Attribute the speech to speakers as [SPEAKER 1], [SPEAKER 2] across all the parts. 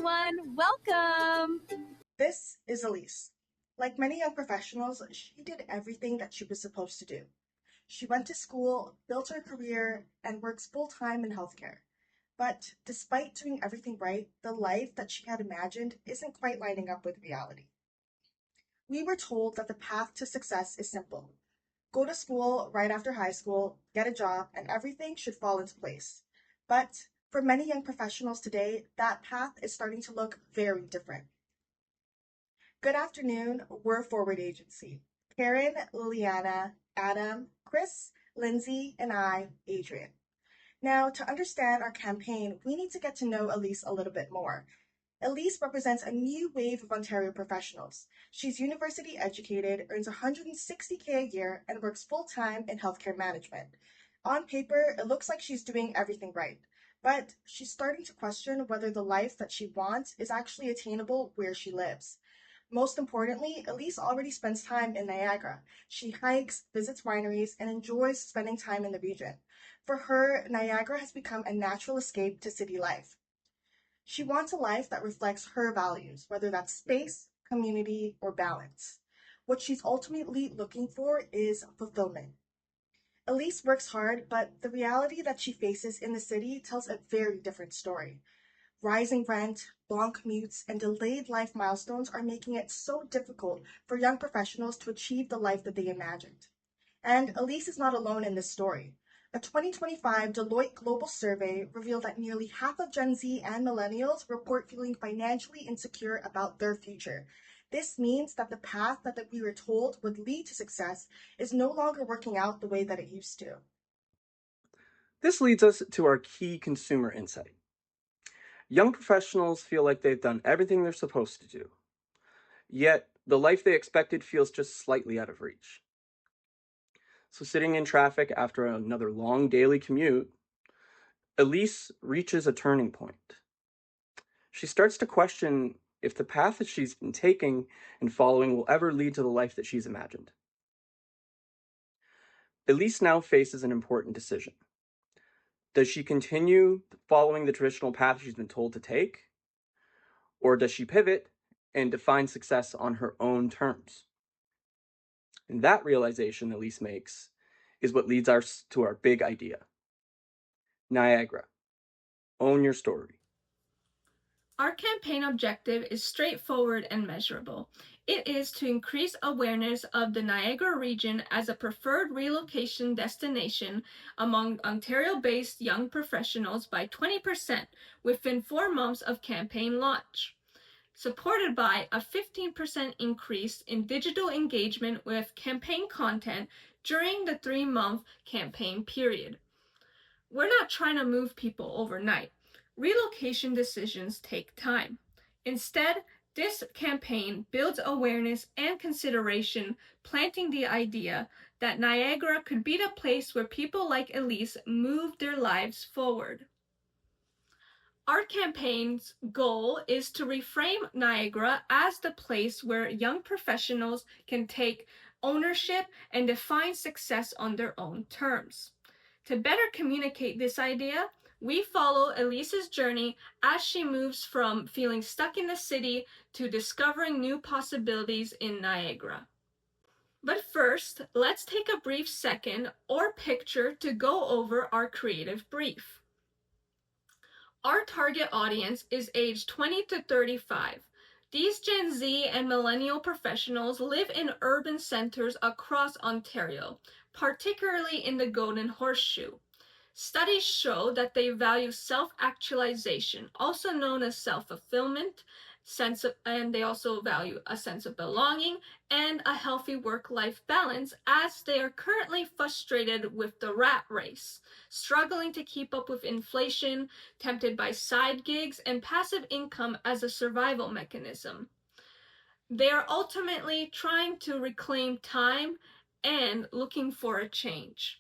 [SPEAKER 1] everyone. Welcome.
[SPEAKER 2] This is Elise. Like many young professionals, she did everything that she was supposed to do. She went to school, built her career, and works full time in healthcare. But despite doing everything right, the life that she had imagined isn't quite lining up with reality. We were told that the path to success is simple: go to school right after high school, get a job, and everything should fall into place. But for many young professionals today, that path is starting to look very different. Good afternoon. We're Forward Agency. Karen, Liliana, Adam, Chris, Lindsay, and I, Adrian. Now, to understand our campaign, we need to get to know Elise a little bit more. Elise represents a new wave of Ontario professionals. She's university educated, earns 160K a year, and works full time in healthcare management. On paper, it looks like she's doing everything right, but she's starting to question whether the life that she wants is actually attainable where she lives. Most importantly, Elise already spends time in Niagara. She hikes, visits wineries, and enjoys spending time in the region. For her, Niagara has become a natural escape to city life. She wants a life that reflects her values, whether that's space, community, or balance. What she's ultimately looking for is fulfillment. Elise works hard, but the reality that she faces in the city tells a very different story. Rising rent, long commutes, and delayed life milestones are making it so difficult for young professionals to achieve the life that they imagined. And Elise is not alone in this story. A 2025 Deloitte Global Survey revealed that nearly half of Gen Z and millennials report feeling financially insecure about their future. This means that the path that we were told would lead to success is no longer working out the way that it used to.
[SPEAKER 3] This leads us to our key consumer insight. Young professionals feel like they've done everything they're supposed to do, yet the life they expected feels just slightly out of reach. So, sitting in traffic after another long daily commute, Elise reaches a turning point. She starts to question if the path that she's been taking and following will ever lead to the life that she's imagined. Elise now faces an important decision. Does she continue following the traditional path she's been told to take? Or does she pivot and define success on her own terms? And that realization Elise makes is what leads us to our big idea. Niagara, own your story.
[SPEAKER 4] Our campaign objective is straightforward and measurable. It is to increase awareness of the Niagara region as a preferred relocation destination among Ontario-based young professionals by 20% within 4 months of campaign launch, supported by a 15% increase in digital engagement with campaign content during the 3-month campaign period. We're not trying to move people overnight. Relocation decisions take time. Instead, this campaign builds awareness and consideration, planting the idea that Niagara could be the place where people like Elise move their lives forward. Our campaign's goal is to reframe Niagara as the place where young professionals can take ownership and define success on their own terms. To better communicate this idea, we follow Elise's journey as she moves from feeling stuck in the city to discovering new possibilities in Niagara. But first, let's take a brief second or picture to go over our creative brief. Our target audience is age 20 to 35. These Gen Z and millennial professionals live in urban centers across Ontario, particularly in the Golden Horseshoe. Studies show that they value self-actualization, also known as self-fulfillment, and they also value a sense of belonging and a healthy work-life balance, as they are currently frustrated with the rat race, struggling to keep up with inflation, tempted by side gigs and passive income as a survival mechanism. They are ultimately trying to reclaim time and looking for a change.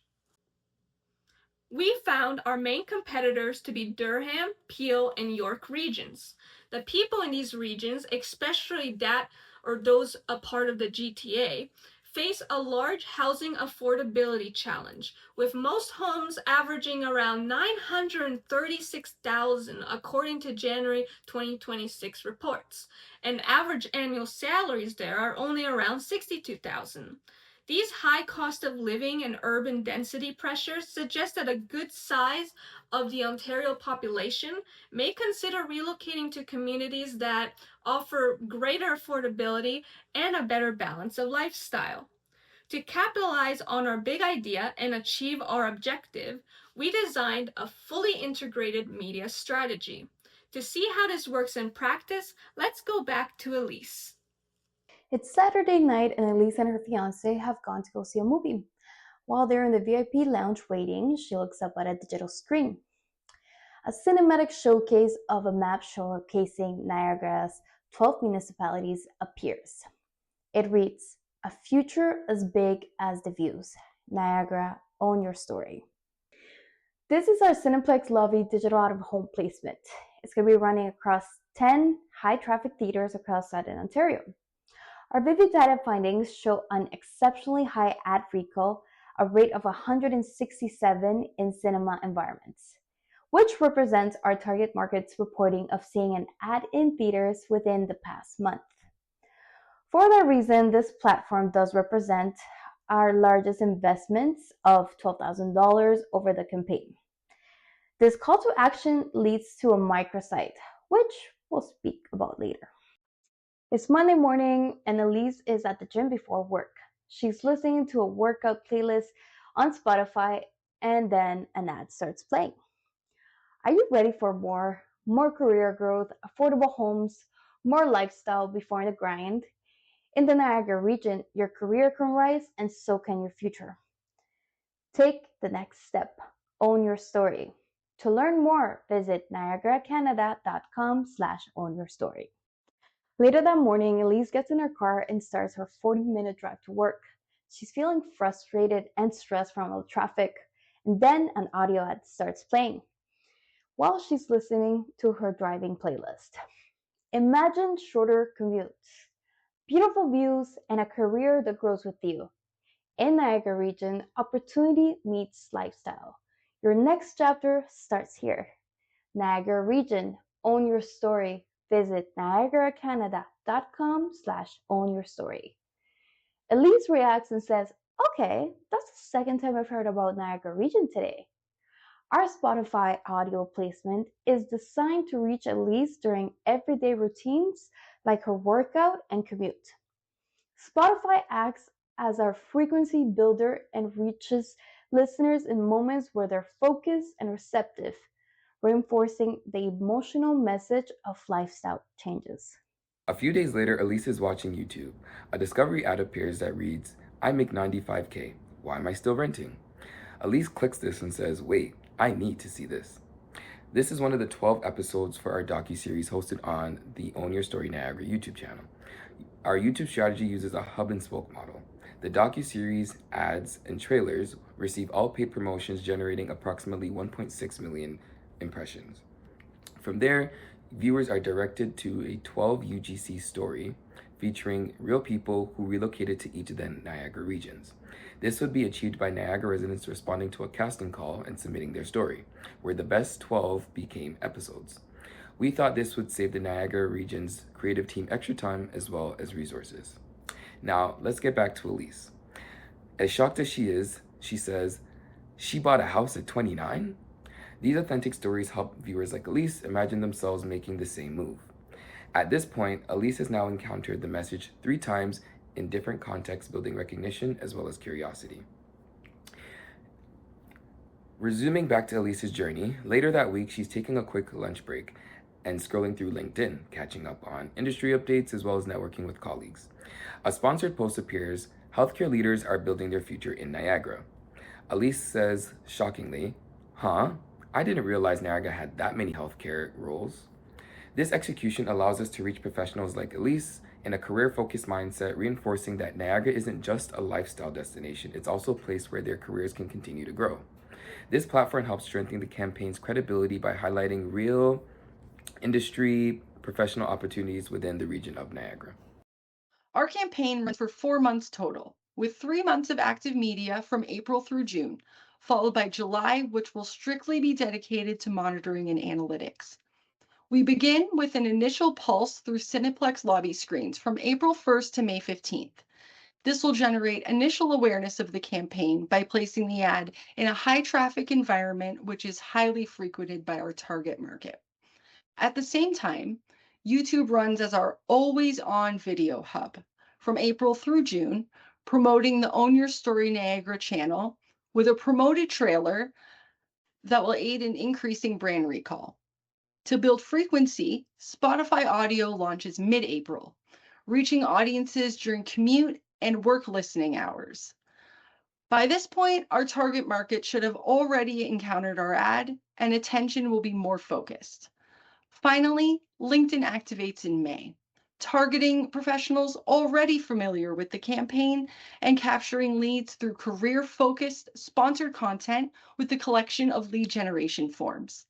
[SPEAKER 4] We found our main competitors to be Durham, Peel, and York regions. The people in these regions, especially those a part of the GTA, face a large housing affordability challenge, with most homes averaging around $936,000 according to January 2026 reports, and average annual salaries there are only around $62,000. These high cost of living and urban density pressures suggest that a good size of the Ontario population may consider relocating to communities that offer greater affordability and a better balance of lifestyle. To capitalize on our big idea and achieve our objective, we designed a fully integrated media strategy. To see how this works in practice, let's go back to Elise.
[SPEAKER 5] It's Saturday night and Elise and her fiance have gone to go see a movie. While they're in the VIP lounge waiting, she looks up at a digital screen. A cinematic showcase of a map showcasing Niagara's 12 municipalities appears. It reads, "A future as big as the views. Niagara, own your story." This is our Cineplex Lobby digital out-of-home placement. It's going to be running across 10 high-traffic theaters across Southern Ontario. Our Vivid data findings show an exceptionally high ad recall, a rate of 167 in cinema environments, which represents our target market's reporting of seeing an ad in theaters within the past month. For that reason, this platform does represent our largest investments of $12,000 over the campaign. This call to action leads to a microsite, which we'll speak about later. It's Monday morning and Elise is at the gym before work. She's listening to a workout playlist on Spotify and then an ad starts playing. Are you ready for more career growth, affordable homes, more lifestyle before the grind? In the Niagara region, your career can rise and so can your future. Take the next step. Own your story. To learn more, visit niagaracanada.com/ownyourstory. Later that morning, Elise gets in her car and starts her 40-minute drive to work. She's feeling frustrated and stressed from all the traffic, and then an audio ad starts playing while she's listening to her driving playlist. Imagine shorter commutes, beautiful views, and a career that grows with you. In Niagara region, opportunity meets lifestyle. Your next chapter starts here. Niagara region, own your story. Visit niagaracanada.com/ownyourstory. Elise reacts and says, "Okay, that's the second time I've heard about Niagara region today." Our Spotify audio placement is designed to reach Elise during everyday routines like her workout and commute. Spotify acts as our frequency builder and reaches listeners in moments where they're focused and receptive, reinforcing the emotional message of lifestyle changes.
[SPEAKER 6] A few days later, Elise is watching YouTube. A discovery ad appears that reads, "I make $95K. Why am I still renting?" Elise clicks this and says, "Wait, I need to see this." This is one of the 12 episodes for our docuseries hosted on the Own Your Story Niagara YouTube channel. Our YouTube strategy uses a hub and spoke model. The docuseries, ads, and trailers receive all paid promotions, generating approximately 1.6 million impressions. From there, viewers are directed to a 12 UGC story featuring real people who relocated to each of the Niagara regions. This would be achieved by Niagara residents responding to a casting call and submitting their story, where the best 12 became episodes. We thought this would save the Niagara region's creative team extra time as well as resources. Now, let's get back to Elise. As shocked as she is, she says, "She bought a house at 29? These authentic stories help viewers like Elise imagine themselves making the same move. At this point, Elise has now encountered the message 3 times in different contexts, building recognition as well as curiosity. Resuming back to Elise's journey, later that week, she's taking a quick lunch break and scrolling through LinkedIn, catching up on industry updates as well as networking with colleagues. A sponsored post appears, "Healthcare leaders are building their future in Niagara." Elise says, shockingly, "Huh? I didn't realize Niagara had that many healthcare roles." This execution allows us to reach professionals like Elise in a career-focused mindset, reinforcing that Niagara isn't just a lifestyle destination, it's also a place where their careers can continue to grow. This platform helps strengthen the campaign's credibility by highlighting real industry professional opportunities within the region of Niagara.
[SPEAKER 1] Our campaign runs for 4 months total,
[SPEAKER 7] with 3 months of active media from April through June, followed by July, which will strictly be dedicated to monitoring and analytics. We begin with an initial pulse through Cineplex lobby screens from April 1st to May 15th. This will generate initial awareness of the campaign by placing the ad in a high traffic environment, which is highly frequented by our target market. At the same time, YouTube runs as our always on video hub from April through June, promoting the Own Your Story Niagara channel with a promoted trailer that will aid in increasing brand recall. To build frequency, Spotify Audio launches mid-April, reaching audiences during commute and work listening hours. By this point, our target market should have already encountered our ad, and attention will be more focused. Finally, LinkedIn activates in May, targeting professionals already familiar with the campaign and capturing leads through career-focused sponsored content with the collection of lead generation forms.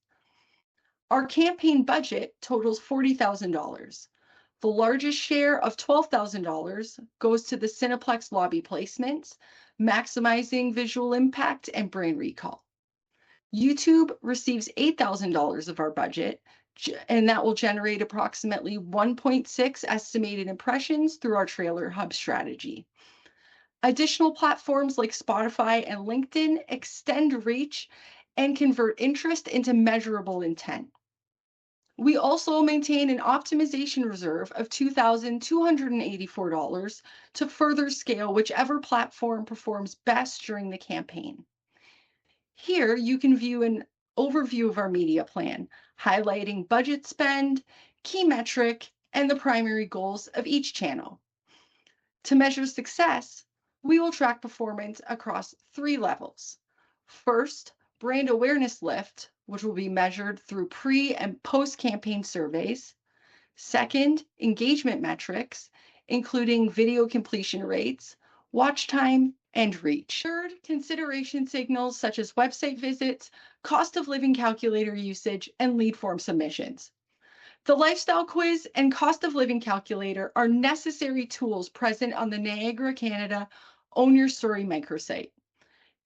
[SPEAKER 7] Our campaign budget totals $40,000. The largest share of $12,000 goes to the Cineplex lobby placements, maximizing visual impact and brand recall. YouTube receives $8,000 of our budget, and that will generate approximately 1.6 estimated impressions through our trailer hub strategy. Additional platforms like Spotify and LinkedIn extend reach and convert interest into measurable intent. We also maintain an optimization reserve of $2,284 to further scale whichever platform performs best during the campaign. Here, you can view an overview of our media plan, highlighting budget spend, key metric, and the primary goals of each channel. To measure success, we will track performance across 3 levels. First, brand awareness lift, which will be measured through pre- and post-campaign surveys. Second, engagement metrics, including video completion rates, watch time, and reach. Third, consideration signals such as website visits, cost of living calculator usage, and lead form submissions. The lifestyle quiz and cost of living calculator are necessary tools present on the Niagara Canada Own Your Story microsite.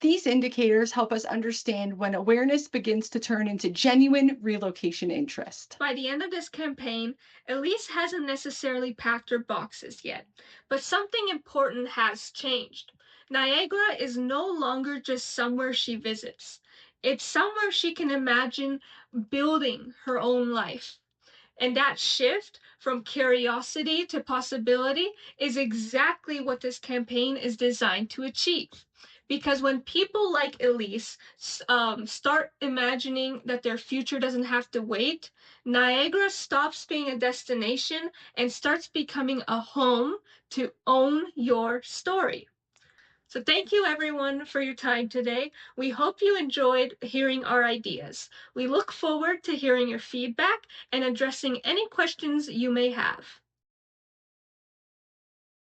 [SPEAKER 7] These indicators help us understand when awareness begins to turn into genuine relocation interest.
[SPEAKER 4] By the end of this campaign, Elise hasn't necessarily packed her boxes yet, but something important has changed. Niagara is no longer just somewhere she visits. It's somewhere she can imagine building her own life. And that shift from curiosity to possibility is exactly what this campaign is designed to achieve. Because when people like Elise start imagining that their future doesn't have to wait, Niagara stops being a destination and starts becoming a home to own your story. So thank you everyone for your time today. We hope you enjoyed hearing our ideas. We look forward to hearing your feedback and addressing any questions you may have.